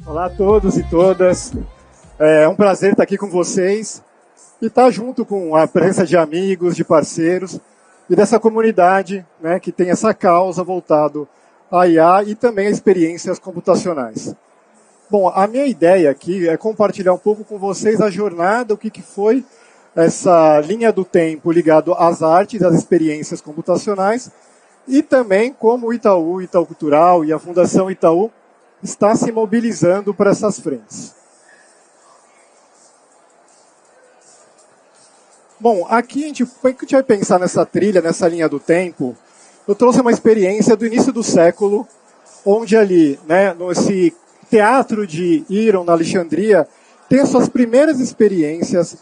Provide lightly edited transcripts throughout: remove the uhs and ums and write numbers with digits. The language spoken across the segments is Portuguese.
Olá a todos e todas. É um prazer estar aqui com vocês e estar junto com a presença de amigos, de parceiros e dessa comunidade, né, que tem essa causa voltado à IA e também a experiências computacionais. Bom, a minha ideia aqui é compartilhar um pouco com vocês a jornada, o que foi essa linha do tempo ligado às artes, às experiências computacionais e também como o Itaú, Itaú Cultural e a Fundação Itaú está se mobilizando para essas frentes. Bom, aqui a gente vai pensar nessa trilha, nessa linha do tempo. Eu trouxe uma experiência do início do século, onde ali, né, nesse teatro de Híron, na Alexandria, tem as suas primeiras experiências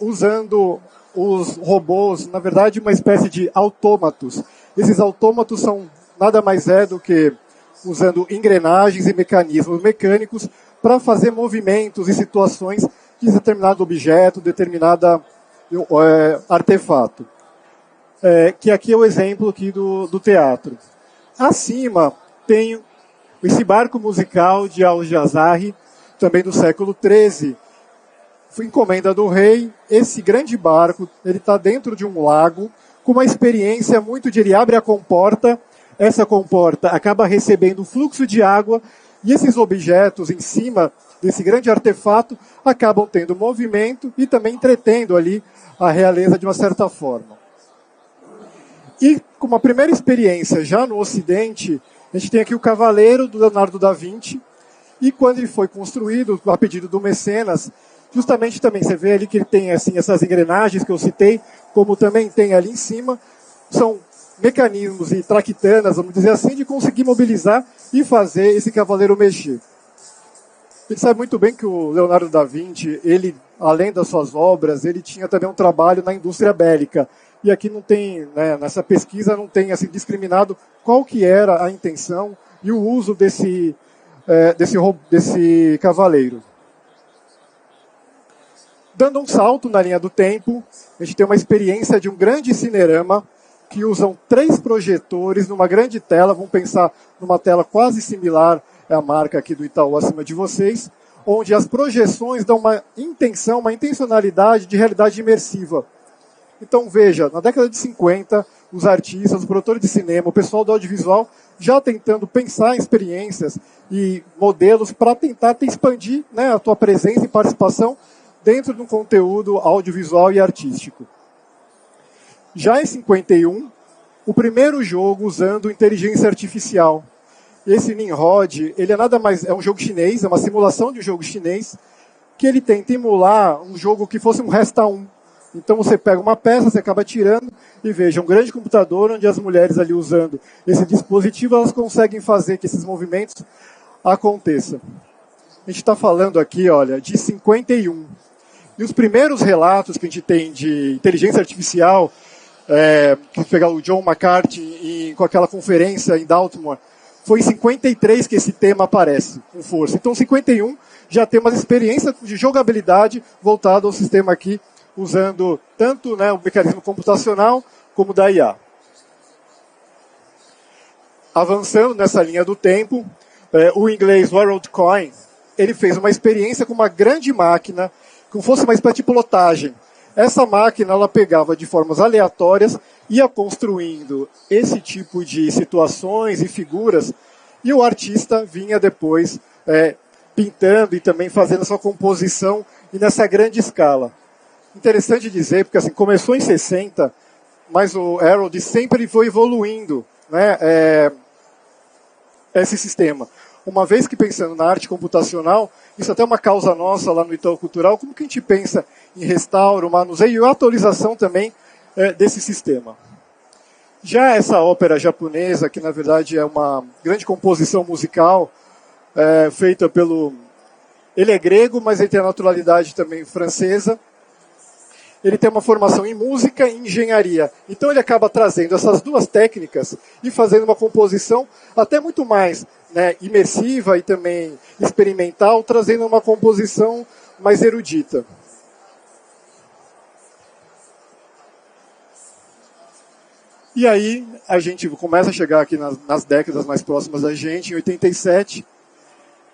usando os robôs, na verdade, uma espécie de autômatos. Esses autômatos são nada mais do que usando engrenagens e mecanismos mecânicos para fazer movimentos e situações de determinado objeto, determinado artefato. Que aqui é o exemplo aqui do teatro. Acima tem esse barco musical de Al-Jazari, também do século XIII. Foi encomenda do rei. Esse grande barco, ele está dentro de um lago, com uma experiência muito de ele abre a comporta. Essa comporta acaba recebendo fluxo de água e esses objetos em cima desse grande artefato acabam tendo movimento e também entretendo ali a realeza de uma certa forma. E como a primeira experiência já no Ocidente, a gente tem aqui o Cavaleiro do Leonardo da Vinci e quando ele foi construído, a pedido do Mecenas, justamente também você vê ali que ele tem assim, essas engrenagens que eu citei, como também tem ali em cima, são mecanismos e traquitanas, vamos dizer assim, de conseguir mobilizar e fazer esse cavaleiro mexer. A gente sabe muito bem que o Leonardo da Vinci, ele, além das suas obras, ele tinha também um trabalho na indústria bélica. E aqui não tem, né, nessa pesquisa não tem assim, discriminado qual que era a intenção e o uso desse cavaleiro. Dando um salto na linha do tempo, a gente tem uma experiência de um grande cinerama que usam 3 projetores numa grande tela, vamos pensar numa tela quase similar à marca aqui do Itaú acima de vocês, onde as projeções dão uma intencionalidade de realidade imersiva. Então veja, na década de 50, os artistas, os produtores de cinema, o pessoal do audiovisual, já tentando pensar em experiências e modelos para tentar expandir, né, a tua presença e participação dentro de um conteúdo audiovisual e artístico. Já em 51, o primeiro jogo usando inteligência artificial. Esse Nimrod, ele é nada mais, é um jogo chinês, é uma simulação de um jogo chinês, que ele tenta emular um jogo que fosse um Resta 1. Então você pega uma peça, você acaba tirando, e veja, um grande computador onde as mulheres ali usando esse dispositivo, elas conseguem fazer que esses movimentos aconteçam. A gente está falando aqui, olha, de 51. E os primeiros relatos que a gente tem de inteligência artificial, que pegar o John McCarthy com aquela conferência em Dartmouth, foi em 53 que esse tema aparece com força. Então, 51 já tem uma experiência de jogabilidade voltada ao sistema aqui, usando tanto, né, o mecanismo computacional como da IA. Avançando nessa linha do tempo, o inglês WorldCoin, ele fez uma experiência com uma grande máquina, como fosse uma espécie de pilotagem. Essa máquina, ela pegava de formas aleatórias, ia construindo esse tipo de situações e figuras, e o artista vinha depois pintando e também fazendo sua composição e nessa grande escala. Interessante dizer, porque assim, começou em 60, mas o Harold sempre foi evoluindo, né, esse sistema. Uma vez que pensando na arte computacional, isso até é uma causa nossa lá no Itaú Cultural, como que a gente pensa em restauro, manuseio e atualização também desse sistema. Já essa ópera japonesa, que na verdade é uma grande composição musical, feita pelo... Ele é grego, mas ele tem a naturalidade também francesa. Ele tem uma formação em música e engenharia. Então ele acaba trazendo essas duas técnicas e fazendo uma composição até muito mais, né, imersiva e também experimental, trazendo uma composição mais erudita. E aí a gente começa a chegar aqui nas décadas mais próximas da gente, em 87,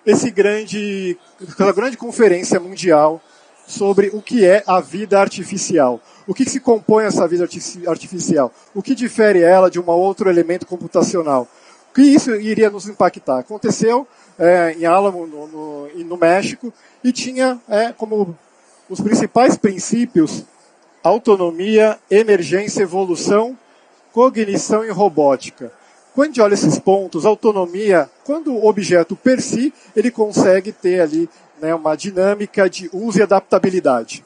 aquela grande conferência mundial sobre o que é a vida artificial. O que se compõe essa vida artificial? O que difere ela de um outro elemento computacional? O que isso iria nos impactar? Aconteceu em Alamo, no México, e tinha como os principais princípios autonomia, emergência, evolução, cognição e robótica. Quando a gente olha esses pontos, autonomia, quando o objeto per si, ele consegue ter ali uma dinâmica de uso e adaptabilidade.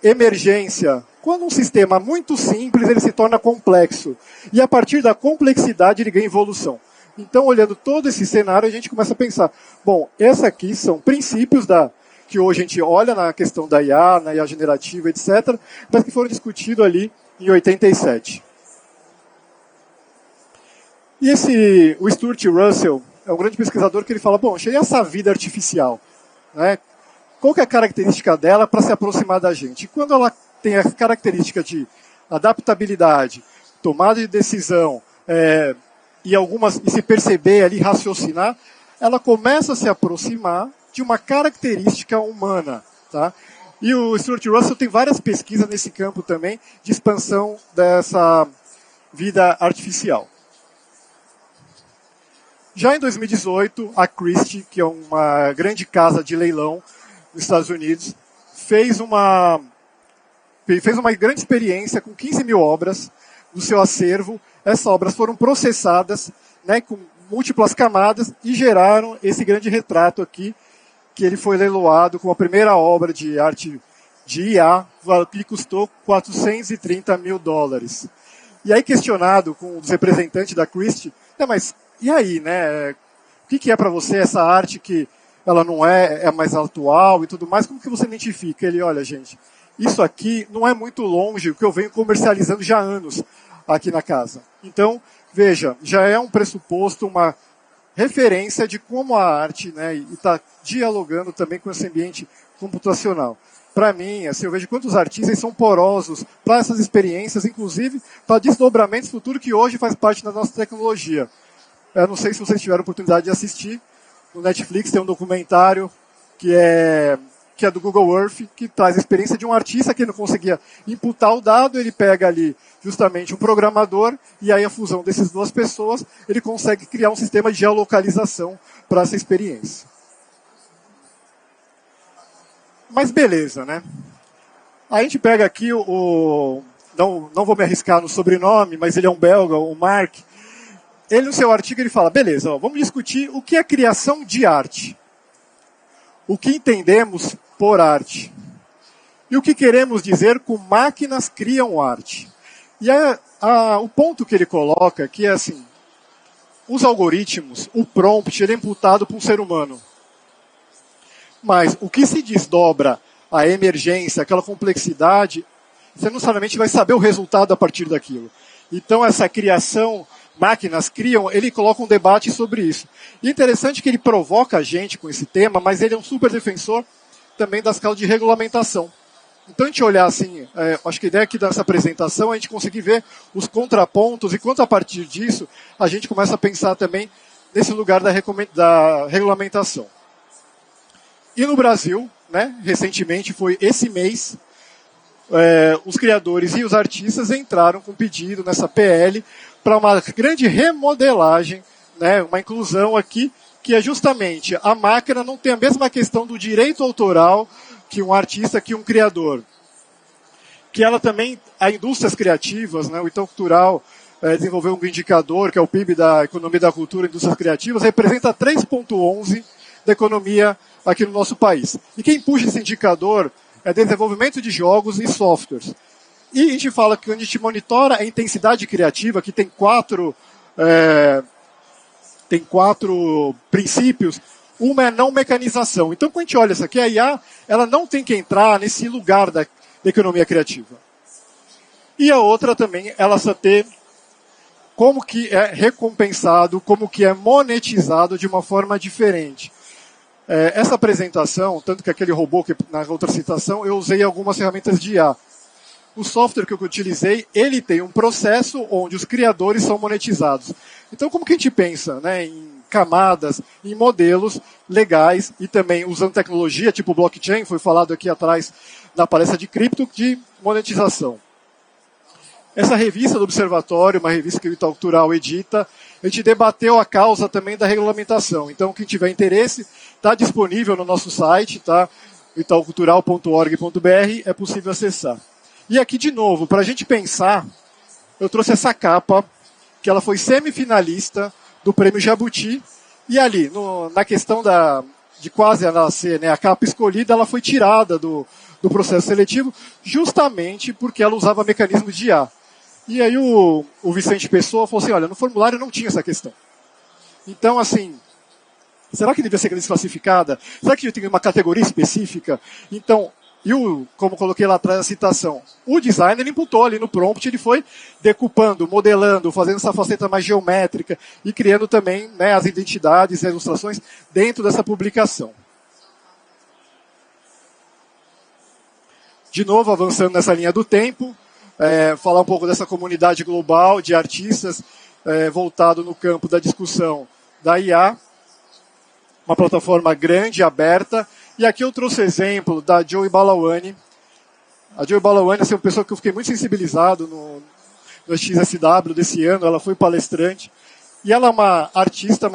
Emergência, quando um sistema muito simples, ele se torna complexo. E a partir da complexidade, ele ganha evolução. Então, olhando todo esse cenário, a gente começa a pensar, bom, esses aqui são princípios que hoje a gente olha na questão da IA, na IA generativa, etc., mas que foram discutidos ali em 87. E o Stuart Russell é um grande pesquisador que ele fala, bom, e essa vida artificial? Né? Qual que é a característica dela para se aproximar da gente? E quando ela tem a característica de adaptabilidade, tomada de decisão, e se perceber ali, raciocinar, ela começa a se aproximar de uma característica humana. Tá? E o Stuart Russell tem várias pesquisas nesse campo também, de expansão dessa vida artificial. Já em 2018, a Christie, que é uma grande casa de leilão nos Estados Unidos, fez uma grande experiência com 15 mil obras do seu acervo. Essas obras foram processadas com múltiplas camadas e geraram esse grande retrato aqui, que ele foi leiloado como a primeira obra de arte de IA, que custou $430 mil. E aí, questionado com os representantes da Christie, mas e aí, né? O que é para você essa arte que ela não é mais atual e tudo mais? Como que você identifica? Ele, olha, gente, isso aqui não é muito longe do que eu venho comercializando já há anos aqui na casa. Então, veja, já é um pressuposto, uma referência de como a arte, e está dialogando também com esse ambiente computacional. Para mim, assim, eu vejo quantos artistas são porosos para essas experiências, inclusive para desdobramentos futuros que hoje faz parte da nossa tecnologia. Eu não sei se vocês tiveram a oportunidade de assistir. No Netflix tem um documentário que é do Google Earth, que traz a experiência de um artista que não conseguia imputar o dado, ele pega ali justamente um programador, e aí a fusão dessas duas pessoas, ele consegue criar um sistema de geolocalização para essa experiência. Mas beleza, né? A gente pega aqui não vou me arriscar no sobrenome, mas ele é um belga, o Mark. Ele, no seu artigo, ele fala, beleza, vamos discutir o que é criação de arte. O que entendemos por arte. E o que queremos dizer com máquinas criam arte. E o ponto que ele coloca aqui é assim, os algoritmos, o prompt, ele é imputado por um ser humano. Mas o que se desdobra a emergência, aquela complexidade, você não necessariamente vai saber o resultado a partir daquilo. Então essa criação, máquinas criam, ele coloca um debate sobre isso. E interessante que ele provoca a gente com esse tema, mas ele é um super defensor também das causas de regulamentação. Então a gente olhar assim, acho que a ideia aqui dessa apresentação é a gente conseguir ver os contrapontos, e quanto a partir disso a gente começa a pensar também nesse lugar da regulamentação. E no Brasil, recentemente, foi esse mês, os criadores e os artistas entraram com pedido nessa PL para uma grande remodelagem, uma inclusão aqui, que é justamente a máquina não tem a mesma questão do direito autoral que um artista, que um criador. Que ela também, a indústrias criativas, o Itaú Cultural desenvolveu um indicador, que é o PIB da economia da cultura e indústrias criativas, representa 3,11% da economia aqui no nosso país. E quem puxa esse indicador é desenvolvimento de jogos e softwares. E a gente fala que quando a gente monitora a intensidade criativa, que tem quatro princípios, uma é não mecanização. Então, quando a gente olha isso aqui, a IA, ela não tem que entrar nesse lugar da economia criativa. E a outra também, ela só ter como que é recompensado, como que é monetizado de uma forma diferente. Essa apresentação, tanto que aquele robô, que na outra citação, eu usei algumas ferramentas de IA. O software que eu utilizei, ele tem um processo onde os criadores são monetizados. Então, como que a gente pensa em camadas em modelos legais e também usando tecnologia, tipo blockchain, foi falado aqui atrás na palestra de cripto, de monetização. Essa revista do Observatório, uma revista que o Itaú Cultural edita, a gente debateu a causa também da regulamentação. Então, quem tiver interesse, está disponível no nosso site, tá? itaucultural.org.br, é possível acessar. E aqui, de novo, para a gente pensar, eu trouxe essa capa, que ela foi semifinalista do Prêmio Jabuti, e ali, na questão de quase nascer, né, a capa escolhida, ela foi tirada do processo seletivo, justamente porque ela usava mecanismo de IA. E aí o Vicente Pessoa falou assim, olha, no formulário não tinha essa questão. Então, assim, será que devia ser desclassificada? Será que tem uma categoria específica? Então, como coloquei lá atrás a citação, o designer imputou ali no prompt, ele foi decupando, modelando, fazendo essa faceta mais geométrica e criando também, né, as identidades e as ilustrações dentro dessa publicação. De novo, avançando nessa linha do tempo, falar um pouco dessa comunidade global de artistas voltado no campo da discussão da IA, uma plataforma grande, aberta, e aqui eu trouxe exemplo da Joey Balawane. A Joey Balawane é uma pessoa que eu fiquei muito sensibilizado no XSW desse ano, ela foi palestrante, e ela é uma artista,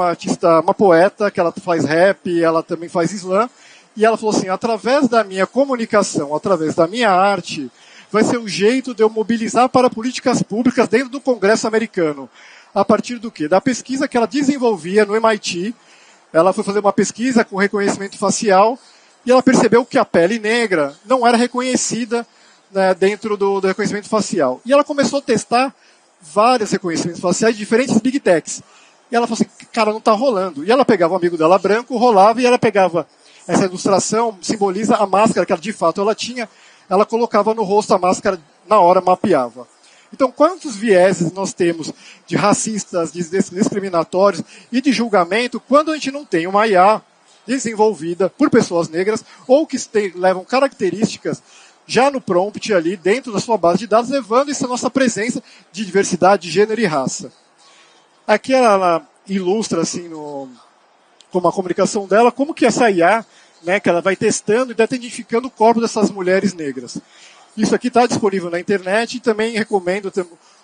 uma poeta, que ela faz rap, ela também faz slam, e ela falou assim, através da minha comunicação, através da minha arte, vai ser um jeito de eu mobilizar para políticas públicas dentro do Congresso americano. A partir do quê? Da pesquisa que ela desenvolvia no MIT, ela foi fazer uma pesquisa com reconhecimento facial, e ela percebeu que a pele negra não era reconhecida, né, dentro do reconhecimento facial. E ela começou a testar vários reconhecimentos faciais de diferentes big techs. E ela falou assim, cara, não está rolando. E ela pegava um amigo dela branco, rolava, e ela pegava essa ilustração, simboliza a máscara que ela, de fato ela tinha, ela colocava no rosto a máscara, na hora mapeava. Então, quantos vieses nós temos de racistas, de discriminatórios e de julgamento quando a gente não tem uma IA desenvolvida por pessoas negras ou que levam características já no prompt ali dentro da sua base de dados, levando essa nossa presença de diversidade, de gênero e raça. Aqui ela ilustra, assim, como a comunicação dela, como que essa IA, né, que ela vai testando e identificando o corpo dessas mulheres negras. Isso aqui está disponível na internet e também recomendo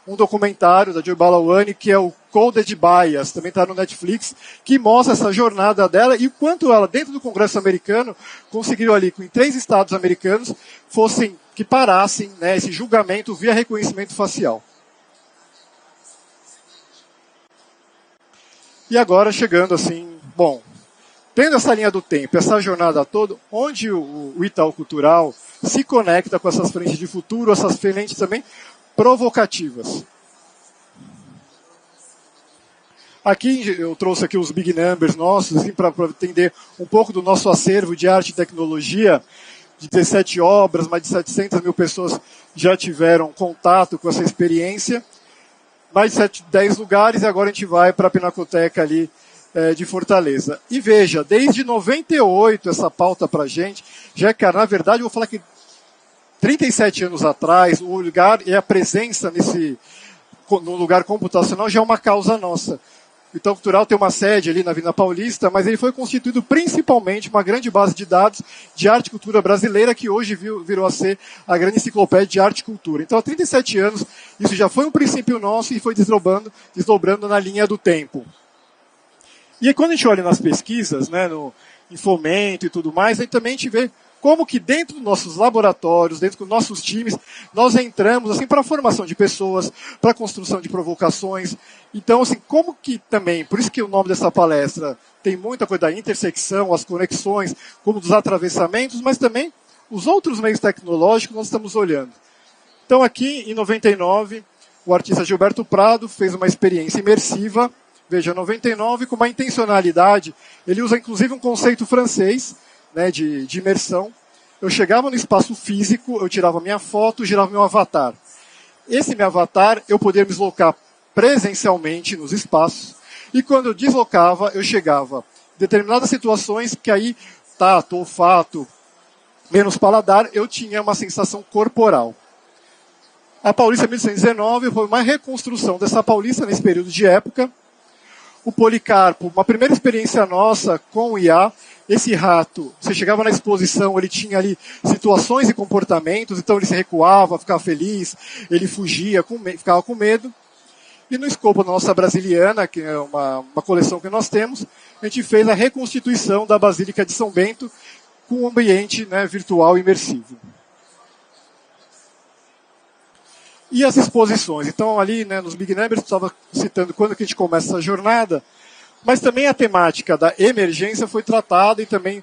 um documentário da Joy Balawane, que é o Coded Bias, também está no Netflix, que mostra essa jornada dela e o quanto ela, dentro do Congresso americano, conseguiu ali, com 3 estados americanos, que parassem, né, esse julgamento via reconhecimento facial. E agora chegando assim, bom, tendo essa linha do tempo, essa jornada toda, onde o Itaú Cultural se conecta com essas frentes de futuro, essas frentes também provocativas. Aqui eu trouxe aqui os big numbers nossos, assim, para entender um pouco do nosso acervo de arte e tecnologia, de 17 obras, mais de 700 mil pessoas já tiveram contato com essa experiência, mais de 10 lugares, e agora a gente vai para a Pinacoteca ali de Fortaleza. E veja, desde 98 essa pauta para a gente, já, cara, na verdade eu vou falar que 37 anos atrás, o lugar e a presença no lugar computacional já é uma causa nossa. O Itaú Cultural tem uma sede ali na Avenida Paulista, mas ele foi constituído principalmente uma grande base de dados de arte e cultura brasileira, que hoje virou a ser a grande enciclopédia de arte e cultura. Então, há 37 anos, isso já foi um princípio nosso e foi desdobrando na linha do tempo. E aí, quando a gente olha nas pesquisas, né, em fomento e tudo mais, aí também a gente vê como que dentro dos nossos laboratórios, dentro dos nossos times, nós entramos assim, para a formação de pessoas, para a construção de provocações. Então, assim, como que também, por isso que o nome dessa palestra tem muita coisa da intersecção, as conexões, como dos atravessamentos, mas também os outros meios tecnológicos nós estamos olhando. Então, aqui, em 99, o artista Gilberto Prado fez uma experiência imersiva, veja, 99, com uma intencionalidade, ele usa inclusive um conceito francês, né, de imersão. Eu chegava no espaço físico, eu tirava minha foto, girava meu avatar. Esse meu avatar, eu poderia me deslocar presencialmente nos espaços, e quando eu deslocava, eu chegava em determinadas situações que aí, tato, olfato, menos paladar, eu tinha uma sensação corporal. A Paulista 1119 foi uma reconstrução dessa Paulista nesse período de época, O Policarpo, uma primeira experiência nossa com o IA. Esse rato, você chegava na exposição, ele tinha ali situações e comportamentos, então ele se recuava, ficava feliz, ele fugia, ficava com medo. E no escopo da nossa Brasiliana, que é uma coleção que nós temos, a gente fez a reconstituição da Basílica de São Bento com um ambiente, né, virtual imersivo. E as exposições. Então ali, né, nos Big Numbers, eu estava citando quando que a gente começa essa jornada, mas também a temática da emergência foi tratada e também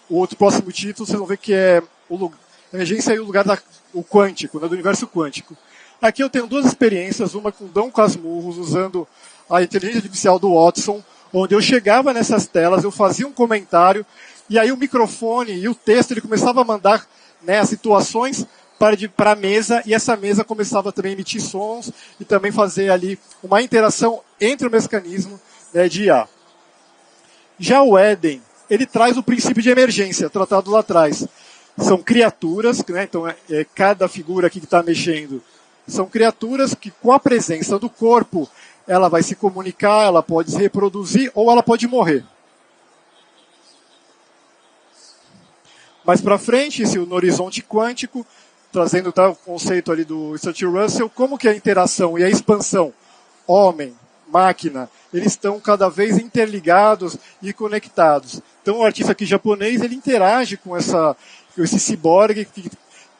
o outro próximo título, vocês vão ver que é a emergência e o lugar do quântico, né, do universo quântico. Aqui eu tenho duas experiências, uma com Dom Casmurros, usando a inteligência artificial do Watson, onde eu chegava nessas telas, eu fazia um comentário, e aí o microfone e o texto ele começava a mandar, né, as situações para a mesa, e essa mesa começava também a emitir sons e também fazer ali uma interação entre o mecanismo, né, de IA. Já o Éden, ele traz o princípio de emergência, tratado lá atrás. São criaturas, né, então cada figura aqui que está mexendo, são criaturas que com a presença do corpo, ela vai se comunicar, ela pode se reproduzir ou ela pode morrer. Mais para frente, no horizonte quântico, trazendo o conceito ali do Stuart Russell, como que a interação e a expansão homem, máquina, eles estão cada vez interligados e conectados. Então o artista aqui japonês, ele interage com esse ciborgue que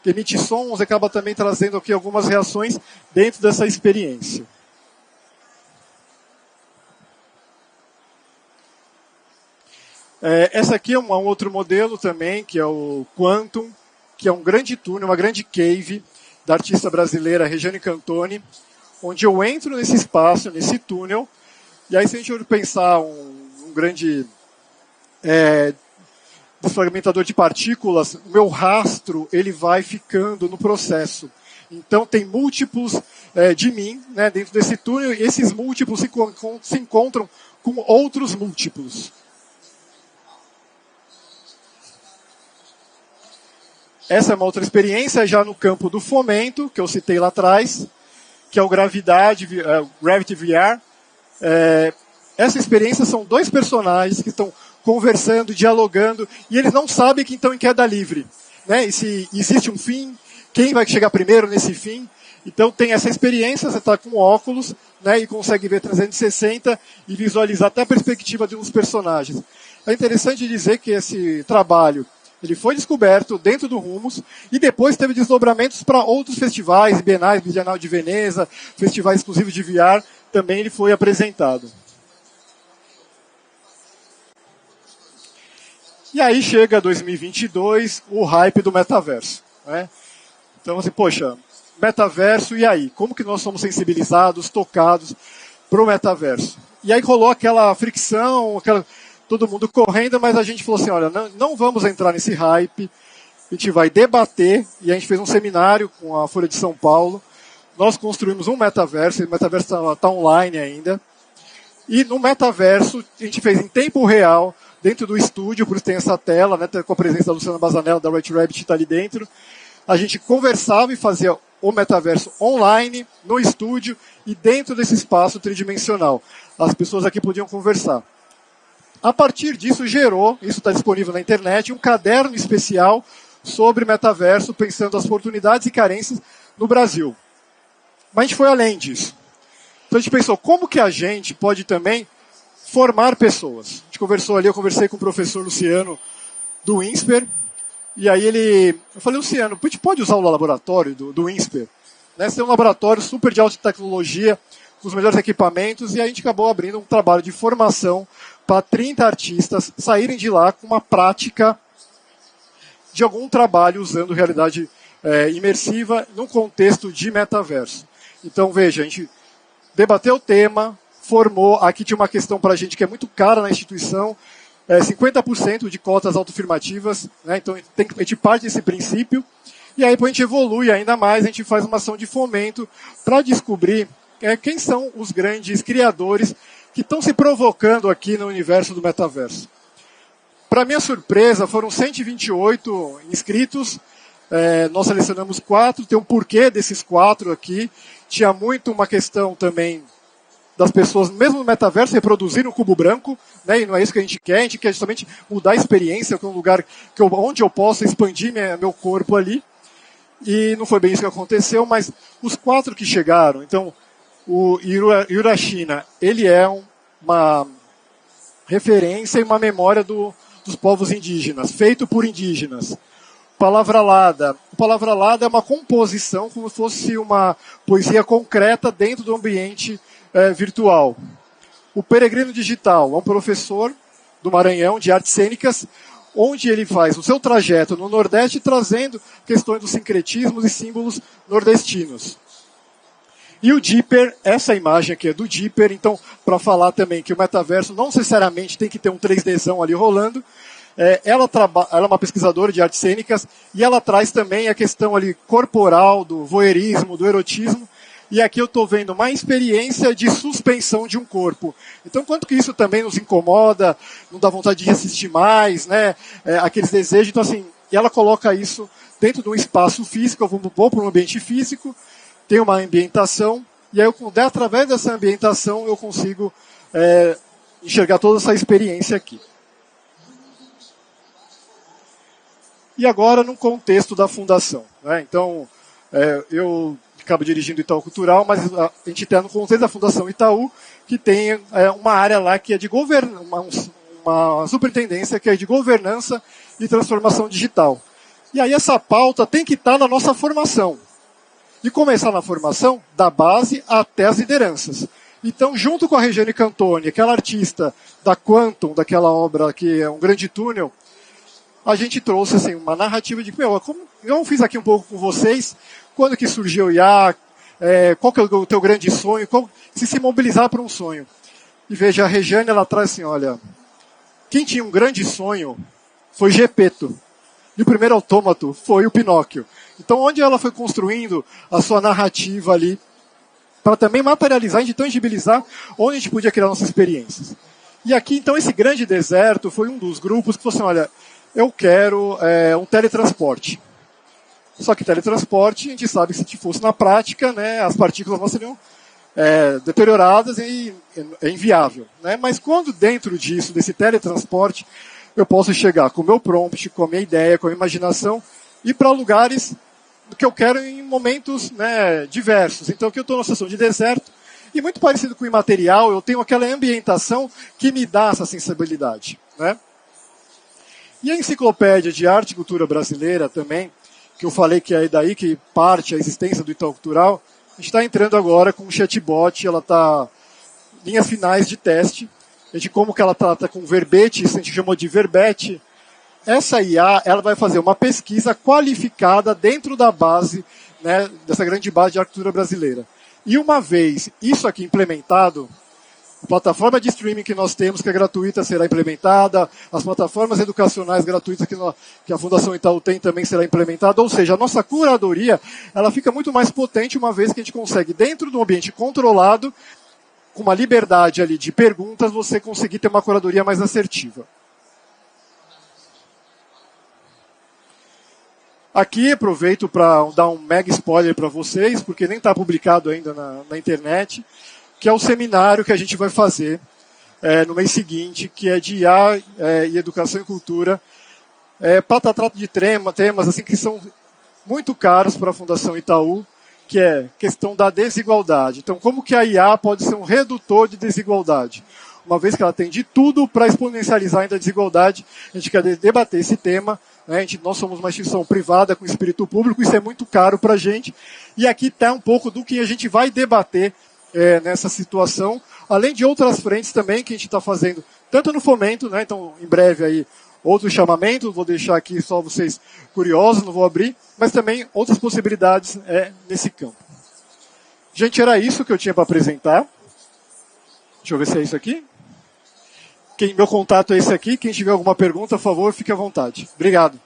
emite sons, acaba também trazendo aqui algumas reações dentro dessa experiência. Essa aqui é um outro modelo também, que é o Quantum, que é um grande túnel, uma grande cave da artista brasileira Regiane Cantoni, onde eu entro nesse espaço, nesse túnel, e aí se a gente for pensar um grande desfragmentador de partículas, o meu rastro ele vai ficando no processo. Então tem múltiplos de mim, né, dentro desse túnel, e esses múltiplos se encontram com outros múltiplos. Essa é uma outra experiência já no campo do fomento, que eu citei lá atrás, que é o Gravity VR. Essa experiência são dois personagens que estão conversando, dialogando, e eles não sabem que estão em queda livre. Né? E se existe um fim, quem vai chegar primeiro nesse fim? Então tem essa experiência, você está com óculos, né, e consegue ver 360 e visualizar até a perspectiva de uns personagens. É interessante dizer que esse trabalho ele foi descoberto dentro do Rumos e depois teve desdobramentos para outros festivais, bienais, Bienal de Veneza, festivais exclusivos de VR, também ele foi apresentado. E aí chega 2022, o hype do metaverso. Né? Então, assim, poxa, metaverso, e aí? Como que nós somos sensibilizados, tocados para o metaverso? E aí rolou aquela fricção, todo mundo correndo, mas a gente falou assim, olha, não vamos entrar nesse hype, a gente vai debater, e a gente fez um seminário com a Folha de São Paulo, nós construímos um metaverso, o metaverso está online ainda, e no metaverso a gente fez em tempo real, dentro do estúdio, por isso tem essa tela, né, com a presença da Luciana Bazanella, da White Rabbit, está ali dentro, a gente conversava e fazia o metaverso online, no estúdio, e dentro desse espaço tridimensional. As pessoas aqui podiam conversar. A partir disso gerou, isso está disponível na internet, um caderno especial sobre metaverso, pensando as oportunidades e carências no Brasil. Mas a gente foi além disso. Então a gente pensou, como que a gente pode também formar pessoas? A gente conversou ali, eu conversei com o professor Luciano do INSPER, e aí eu falei, Luciano, a gente pode usar o laboratório do INSPER? Né? Você tem um laboratório super de alta tecnologia, com os melhores equipamentos, e a gente acabou abrindo um trabalho de formação para 30 artistas saírem de lá com uma prática de algum trabalho usando realidade imersiva num contexto de metaverso. Então, veja, a gente debateu o tema, formou, aqui tinha uma questão para a gente que é muito cara na instituição, 50% de cotas autoafirmativas, né? Então a gente parte desse princípio, e aí depois a gente evolui ainda mais, a gente faz uma ação de fomento para descobrir quem são os grandes criadores que estão se provocando aqui no universo do metaverso. Para minha surpresa, foram 128 inscritos, nós selecionamos 4, tem um porquê desses 4 aqui, tinha muito uma questão também das pessoas, mesmo no metaverso, reproduzirem um cubo branco, né, e não é isso que a gente quer justamente mudar a experiência, que é um lugar onde eu possa expandir meu corpo ali, e não foi bem isso que aconteceu, mas os 4 que chegaram, então, o Hiroshima, ele é uma referência e uma memória dos povos indígenas, feito por indígenas. Palavra Lada. Palavra Lada é uma composição, como se fosse uma poesia concreta dentro do ambiente virtual. O Peregrino Digital é um professor do Maranhão de artes cênicas, onde ele faz o seu trajeto no Nordeste trazendo questões dos sincretismos e símbolos nordestinos. E o Dipper, essa imagem aqui é do Dipper, então, para falar também que o metaverso não necessariamente tem que ter um 3Dzão ali rolando, ela é uma pesquisadora de artes cênicas e ela traz também a questão ali corporal, do voyeurismo, do erotismo, e aqui eu estou vendo uma experiência de suspensão de um corpo. Então, quanto que isso também nos incomoda, não dá vontade de assistir mais, né? Aqueles desejos. Então, assim, e ela coloca isso dentro de um espaço físico, eu vou para um ambiente físico, tem uma ambientação, e aí através dessa ambientação eu consigo enxergar toda essa experiência aqui. E agora, no contexto da fundação, né? Então, eu acabo dirigindo o Itaú Cultural, mas a gente está no contexto da Fundação Itaú, que tem uma área lá que é de uma superintendência que é de governança e transformação digital. E aí essa pauta tem que estar na nossa formação. E começar na formação da base até as lideranças. Então, junto com a Regiane Cantoni, aquela artista da Quantum, daquela obra que é um grande túnel, a gente trouxe assim, uma narrativa de, como eu fiz aqui um pouco com vocês, quando que surgiu o IA, qual que é o teu grande sonho, se mobilizar para um sonho. E veja, a Regiane, ela traz assim, olha, quem tinha um grande sonho foi Gepeto. E o primeiro autômato foi o Pinóquio. Então, onde ela foi construindo a sua narrativa ali, para também materializar e tangibilizar onde a gente podia criar nossas experiências. E aqui, então, esse grande deserto foi um dos grupos que falou assim, olha, eu quero um teletransporte. Só que teletransporte, a gente sabe que se fosse na prática, né, as partículas não seriam deterioradas e é inviável. Né? Mas quando dentro disso, desse teletransporte, eu posso chegar com o meu prompt, com a minha ideia, com a minha imaginação, e para lugares que eu quero em momentos, né, diversos. Então aqui eu estou numa situação de deserto, e muito parecido com o imaterial, eu tenho aquela ambientação que me dá essa sensibilidade. Né? E a Enciclopédia de Arte e Cultura Brasileira também, que eu falei que é daí que parte a existência do Itaú Cultural, a gente está entrando agora com um chatbot, ela está em linhas finais de teste, de como que ela trata com verbete, isso a gente chamou de verbete. Essa IA, ela vai fazer uma pesquisa qualificada dentro da base, né, dessa grande base de arquitetura brasileira. E uma vez isso aqui implementado, a plataforma de streaming que nós temos, que é gratuita, será implementada, as plataformas educacionais gratuitas que a Fundação Itaú tem também será implementada, ou seja, a nossa curadoria, ela fica muito mais potente uma vez que a gente consegue, dentro de um ambiente controlado, com uma liberdade ali de perguntas, você conseguir ter uma curadoria mais assertiva. Aqui aproveito para dar um mega spoiler para vocês, porque nem está publicado ainda na internet, que é o seminário que a gente vai fazer no mês seguinte, que é de IA e Educação e Cultura, para tratar de temas assim, que são muito caros para a Fundação Itaú, que é questão da desigualdade. Então, como que a IA pode ser um redutor de desigualdade? Uma vez que ela tem de tudo para exponencializar ainda a desigualdade, a gente quer debater esse tema. Né? Nós somos uma instituição privada com espírito público, isso é muito caro para a gente. E aqui está um pouco do que a gente vai debater nessa situação, além de outras frentes também que a gente está fazendo, tanto no fomento, né? Então, em breve aí, outros chamamentos, vou deixar aqui só vocês curiosos, não vou abrir, mas também outras possibilidades nesse campo. Gente, era isso que eu tinha para apresentar. Deixa eu ver se é isso aqui. Meu contato é esse aqui. Quem tiver alguma pergunta, por favor, fique à vontade. Obrigado.